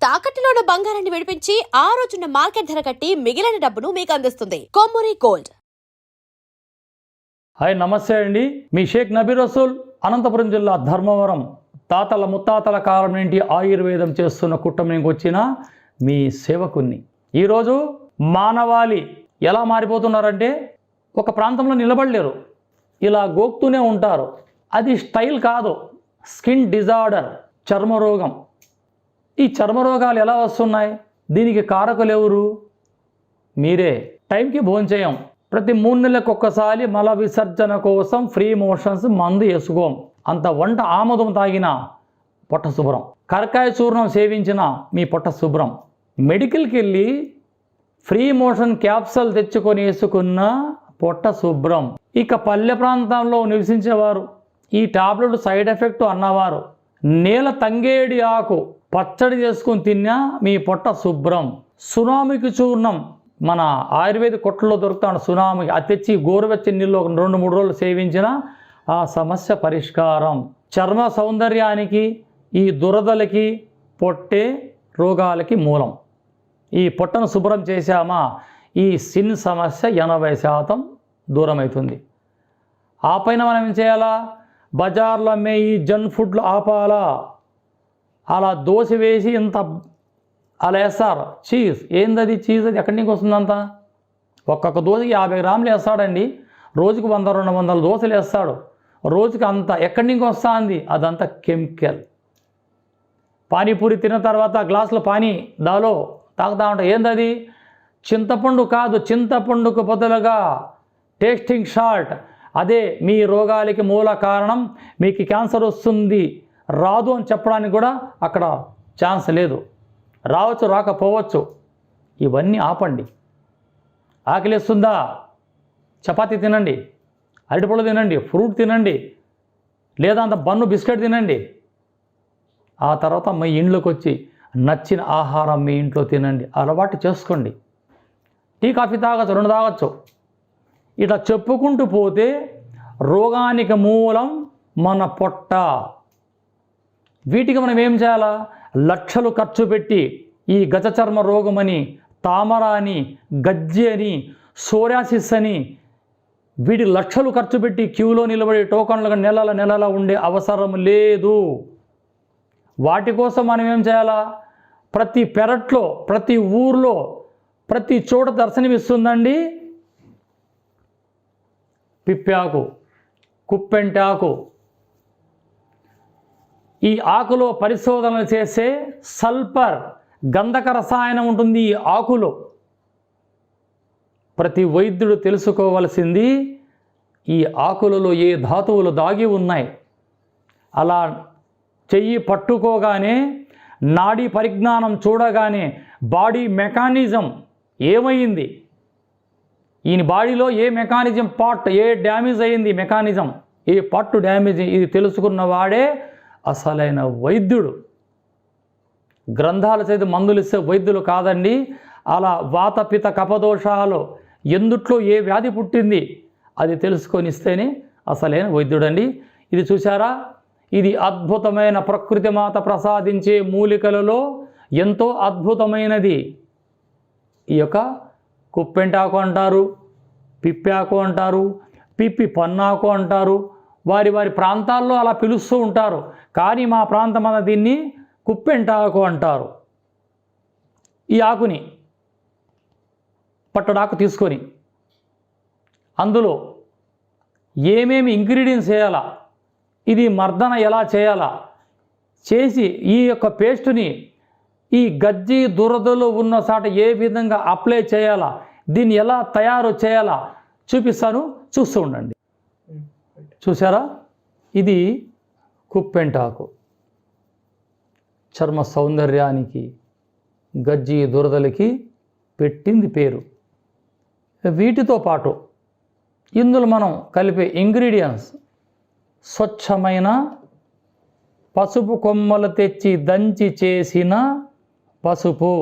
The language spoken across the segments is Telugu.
తాకట్టులో ఉన్న బంగారాన్ని విడిపించి ఆ రోజున్న మార్కెట్ ధర కట్టి మిగిలిన డబ్బును మీకు అందిస్తుంది కొమ్మూరి గోల్డ్. హాయ్, నమస్తే అండి. మీ షేక్ నబీ రసూల్, అనంతపురం జిల్లా ధర్మవరం. తాతల ముత్తాతల కాలం నుండి ఆయుర్వేదం చేస్తున్న కుటుంబానికి వచ్చిన మీ సేవకుని. ఈరోజు మానవాళి ఎలా మారిపోతున్నారంటే, ఒక ప్రాంతంలో నిలబడలేరు, ఇలా గోక్తూనే ఉంటారు. అది స్టైల్ కాదు, స్కిన్ డిజార్డర్, చర్మరోగం. ఈ చర్మరోగాలు ఎలా వస్తున్నాయి? దీనికి కారకులు ఎవరు? మీరే. టైంకి భోంచేయం, ప్రతి 3 నెలలకు ఒక్కసారి మల విసర్జన కోసం ఫ్రీ మోషన్స్ మందు వేసుకోం. అంత వంట ఆముదం తాగిన పొట్ట శుభ్రం, కరకాయ చూర్ణం సేవించిన మీ పొట్ట శుభ్రం. మెడికల్కి వెళ్ళి ఫ్రీ మోషన్ క్యాప్సల్ తెచ్చుకొని వేసుకున్న పొట్ట శుభ్రం. ఇక పల్లె ప్రాంతంలో నివసించేవారు, ఈ టాబ్లెట్ సైడ్ ఎఫెక్ట్ అన్నవారు, నేల తంగేడి ఆకు పచ్చడి చేసుకొని తిన్నా మీ పొట్ట శుభ్రం. సునామికి చూర్ణం మన ఆయుర్వేద కొట్టలో దొరుకుతాడు. సునామికి అది తెచ్చి గోరువెచ్చని నీళ్ళు 2-3 రోజులు సేవించిన ఆ సమస్య పరిష్కారం. చర్మ సౌందర్యానికి, ఈ దురదలకి, పొట్టే రోగాలకి మూలం. ఈ పొట్టను శుభ్రం చేశామా, ఈ స్కిన్ సమస్య 80% దూరం అవుతుంది. ఆ పైన మనం ఏం చేయాలా? బజార్లో అమ్మే ఈ జంక్ ఫుడ్లు ఆపాలా. అలా దోశ వేసి ఇంత అలా వేస్తారు. చీజ్ ఏందది? చీజ్ అది ఎక్కడి నుంచి వస్తుందంతా? ఒక్కొక్క దోశకి 50 గ్రాములు వేస్తాడండి. రోజుకు 100-200 దోశలు వేస్తాడు. రోజుకి అంత ఎక్కడి నుంచి వస్తుంది? అదంతా కెమికల్. పానీపూరి తిన్న తర్వాత గ్లాసులో పానీ దాలో తాగుతా ఉంటా. ఏందది? చింతపండు కాదు, చింతపండుకు బదులుగా టేస్టింగ్ సాల్ట్. అదే మీ రోగాలకి మూల కారణం. మీకు క్యాన్సర్ వస్తుంది రాదు అని చెప్పడానికి కూడా అక్కడ ఛాన్స్ లేదు. రావచ్చు, రాకపోవచ్చు. ఇవన్నీ ఆపండి. ఆకలిస్తుందా? చపాతీ తినండి, అరటిపళ్ళు తినండి, ఫ్రూట్ తినండి, లేదా అంత బన్ను బిస్కెట్ తినండి. ఆ తర్వాత మీ ఇంట్లోకి వచ్చి నచ్చిన ఆహారం మీ ఇంట్లో తినండి. అలవాటు చేసుకోండి. టీ కాఫీ తాగచ్చు, 2 తాగచ్చు. ఇట్లా చెప్పుకుంటూ పోతే రోగానికి మూలం మన పొట్ట. వీటికి మనం ఏం చేయాలా? లక్షలు ఖర్చు పెట్టి ఈ గజ చర్మ రోగమని, తామర అని, గజ్జి అని, సోరియాసిస్ అని, వీటి లక్షలు ఖర్చు పెట్టి క్యూలో నిలబడి టోకన్లుగా నెలల ఉండే అవసరం లేదు. వాటి కోసం మనం ఏం చేయాలా? ప్రతి పెరట్లో, ప్రతి ఊర్లో, ప్రతి చోట దర్శనమిస్తుందండి పిప్పాకు, కుప్పెంటాకు. ఈ ఆకులో పరిశోధనలు చేసే సల్ఫర్, గంధక రసాయనం ఉంటుంది ఈ ఆకులో. ప్రతి వైద్యుడు తెలుసుకోవలసింది ఈ ఆకులలో ఏ ధాతువులు దాగి ఉన్నాయి. అలా చెయ్యి పట్టుకోగానే, నాడీ పరిజ్ఞానం చూడగానే బాడీ మెకానిజం ఏమైంది, ఈయన బాడీలో ఏ మెకానిజం పార్ట్ ఏ డ్యామేజ్ అయ్యింది, మెకానిజం ఏ పార్ట్ డ్యామేజ్, ఇది తెలుసుకున్న వాడే అసలైన వైద్యుడు. గ్రంథాలు చదివి మందులు ఇస్తే వైద్యులు కాదండి. అలా వాతపిత కపదోషాలు ఎందుట్లో ఏ వ్యాధి పుట్టింది అది తెలుసుకొని ఇస్తేనే అసలైన వైద్యుడండి. ఇది చూసారా? ఇది అద్భుతమైన ప్రకృతి మాత ప్రసాదించే మూలికలలో ఎంతో అద్భుతమైనది. ఈ యొక్క కుప్పెంటాకు అంటారు, పిప్పాకు అంటారు, పిప్పి పన్నాకు అంటారు. వారి ప్రాంతాల్లో అలా పిలుస్తూ ఉంటారు. కానీ మా ప్రాంతం అన్న దీన్ని కుప్పెంటాకు అంటారు. ఈ ఆకుని పట్టడాకు తీసుకొని అందులో ఏమేమి ఇంగ్రీడియంట్స్ వేయాలా, ఇది మర్దన ఎలా చేయాలా చేసి ఈ యొక్క పేస్టుని ఈ గజ్జి దురదలు ఉన్న చాట ఏ విధంగా అప్లై చేయాలా, దీన్ని ఎలా తయారు చేయాలా చూపిస్తాను, చూస్తూ ఉండండి. చూసారా? ఇది కుప్పెంటాకు. చర్మ సౌందర్యానికి, గజ్జి దురదలకి పెట్టింది పేరు. వీటితో పాటు ఇందులో మనం కలిపే ఇంగ్రీడియంట్స్ స్వచ్ఛమైన పసుపు కొమ్మలు తెచ్చి దంచి చేసిన పసుపు,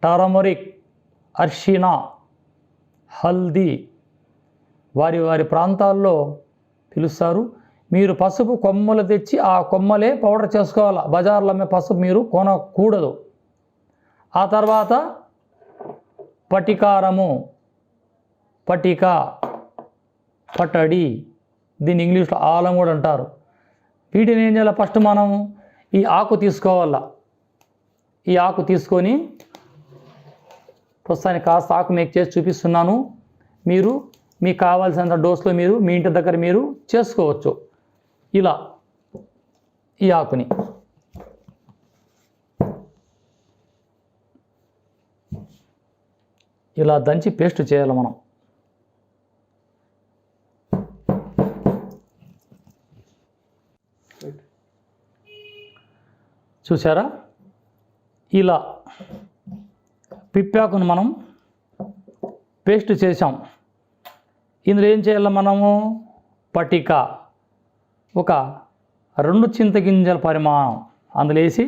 టర్మరిక్, అర్షినా, హల్దీ. వారి ప్రాంతాల్లో పిలుస్తారు. మీరు పసుపు కొమ్మలు తెచ్చి ఆ కొమ్మలే పౌడర్ చేసుకోవాలి. బజార్లో అమ్మే పసుపు మీరు కొనకూడదు. ఆ తర్వాత పటికారము, పటిక, పటడి, దీన్ని ఇంగ్లీష్లో ఆలం కూడా అంటారు. వీటిని ఏం చేయాలి? ఫస్ట్ మనం ఈ ఆకు తీసుకోవాలా. ఈ ఆకు తీసుకొని ప్రస్తుతానికి కాస్త ఆకు మేక్ చేసి చూపిస్తున్నాను. మీరు మీకు కావాల్సినంత డోస్లో మీరు మీ ఇంటి దగ్గర మీరు చేసుకోవచ్చు. ఇలా ఈ ఆకుని ఇలా దంచి పేస్ట్ చేయాలి మనం. చూసారా? ఇలా పిప్పాకును మనం పేస్ట్ చేసాం. ఇందులో ఏం చేయాలి మనము? పటిక ఒక 2 చింతగింజల పరిమాణం అందులో వేసి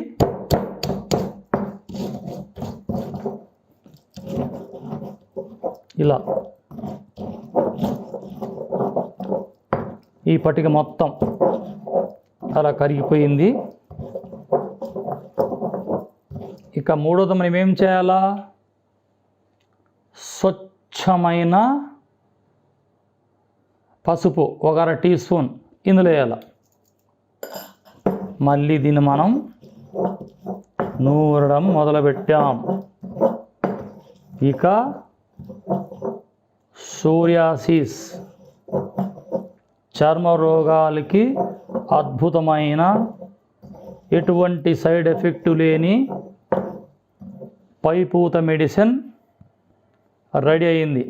ఇలా ఈ పటిక మొత్తం అలా కరిగిపోయింది. ఇక మూడోది మనం ఏం చేయాలా? స్వచ్ఛమైన పసుపు 1/2 టీ స్పూన్ ఇందులో వేయాలి. మళ్ళీ దీన్ని మనం నూరడం మొదలుపెట్టాం. ఇక సోరియాసిస్ చర్మ రోగాలకి అద్భుతమైన ఎటువంటి సైడ్ ఎఫెక్ట్ లేని పైపూత మెడిసిన్ రెడీ అయింది.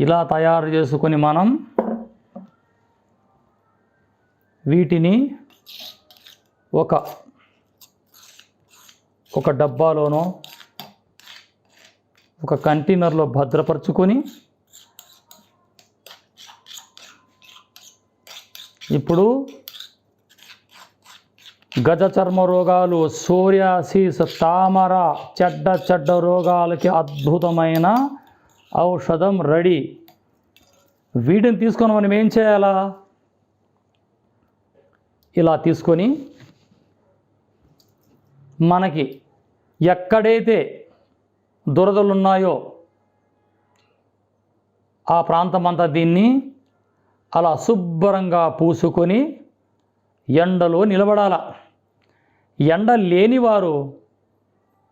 ఇలా తయారు చేసుకొని మనం వీటిని ఒక డబ్బాలోనో ఒక కంటైనర్లో భద్రపరుచుకొని ఇప్పుడు గజ చర్మ రోగాలు, సోరియాసిస్, తామర, చెడ్డ రోగాలకి అద్భుతమైన ఔషధం రెడీ. వీటిని తీసుకొని మనం ఏం చేయాలా? ఇలా తీసుకొని మనకి ఎక్కడైతే దురదలు ఉన్నాయో ఆ ప్రాంతం అంతా దీన్ని అలా శుభ్రంగా పూసుకొని ఎండలో నిలబడాల. ఎండ లేనివారు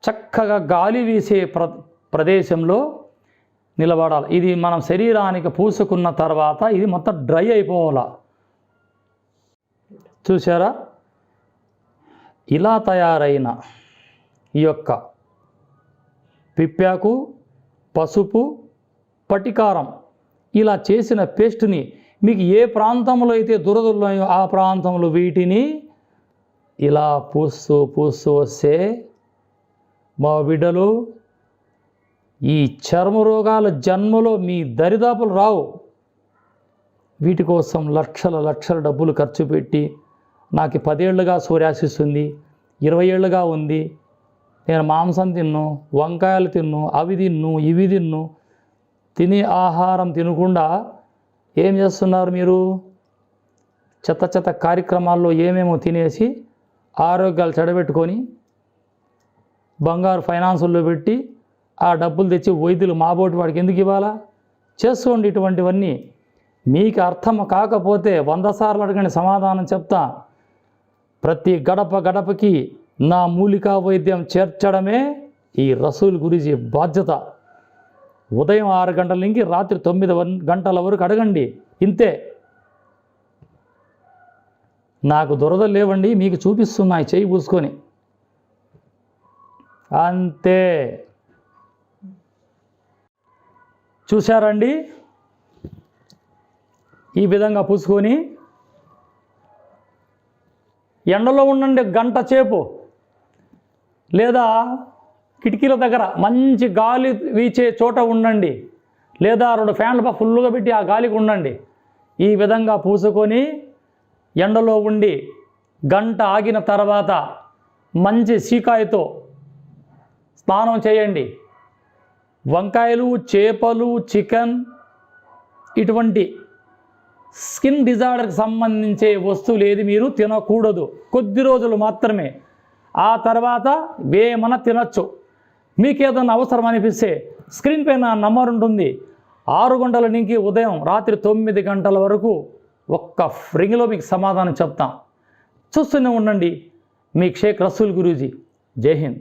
చక్కగా గాలి వీసే ప్రదేశంలో నిలబడాలి. ఇది మనం శరీరానికి పూసుకున్న తర్వాత ఇది మొత్తం డ్రై అయిపోవాలా. చూసారా? ఇలా తయారైన ఈ యొక్క పిప్పాకు, పసుపు, పటికారం ఇలా చేసిన పేస్ట్ని మీకు ఏ ప్రాంతంలో అయితే దురదలు ఉన్నాయో ఆ ప్రాంతంలో వీటిని ఇలా పూస్తూ వస్తే మా బిడ్డలు ఈ చర్మ రోగాల జన్మలో మీ దరిదాపులు రావు. వీటి కోసం లక్షల డబ్బులు ఖర్చు పెట్టి నాకు 10 ఏళ్ళుగా సోరియాసిస్ ఉంది, 20 ఏళ్ళుగా ఉంది, నేను మాంసం తిన్ను, వంకాయలు తిన్ను, అవి తిన్ను, ఇవి తిన్ను, తినే ఆహారం తినకుండా ఏం చేస్తున్నారు మీరు? చెత్త కార్యక్రమాల్లో ఏమేమో తినేసి ఆరోగ్యాలు చెడబెట్టుకొని బంగారు ఫైనాన్సుల్లో పెట్టి ఆ డబ్బులు తెచ్చి వైద్యులు మాబోటి వాడికి ఎందుకు ఇవ్వాలా? చేసుకోండి ఇటువంటివన్నీ. మీకు అర్థం కాకపోతే 100 సార్లు అడగండి, సమాధానం చెప్తా. ప్రతి గడపకి నా మూలికా వైద్యం చేర్చడమే ఈ రసూల్ గురించి బాధ్యత. ఉదయం 6 గంటల నుంచి రాత్రి 9 గంటల వరకు అడగండి. ఇంతే. నాకు దురదలు లేవండి, మీకు చూపిస్తున్నాయి చేయి పూసుకొని, అంతే. చూశారండి? ఈ విధంగా పూసుకొని ఎండలో ఉండండి గంట సేపు, లేదా కిటికీల దగ్గర మంచి గాలి వీచే చోట ఉండండి, లేదా 2 ఫ్యాన్లు ఫుల్గా పెట్టి ఆ గాలికి ఉండండి. ఈ విధంగా పూసుకొని ఎండలో ఉండి గంట ఆగిన తర్వాత మంచి సీకాయతో స్నానం చేయండి. వంకాయలు, చేపలు, చికెన్ ఇటువంటి స్కిన్ డిజార్డర్కి సంబంధించే వస్తువులు ఏది మీరు తినకూడదు. కొద్ది రోజులు మాత్రమే. ఆ తర్వాత ఏమన్నా తినచ్చు. మీకు ఏదైనా అవసరం అనిపిస్తే స్క్రీన్ పైన నంబర్ ఉంటుంది. 6 గంటల నుంచి ఉదయం రాత్రి 9 గంటల వరకు ఒక్క రింగ్లో మీకు సమాధానం చెప్తాం. చూస్తూనే ఉండండి మీ షేక్ రసూల్ గురూజీ. జై హింద్.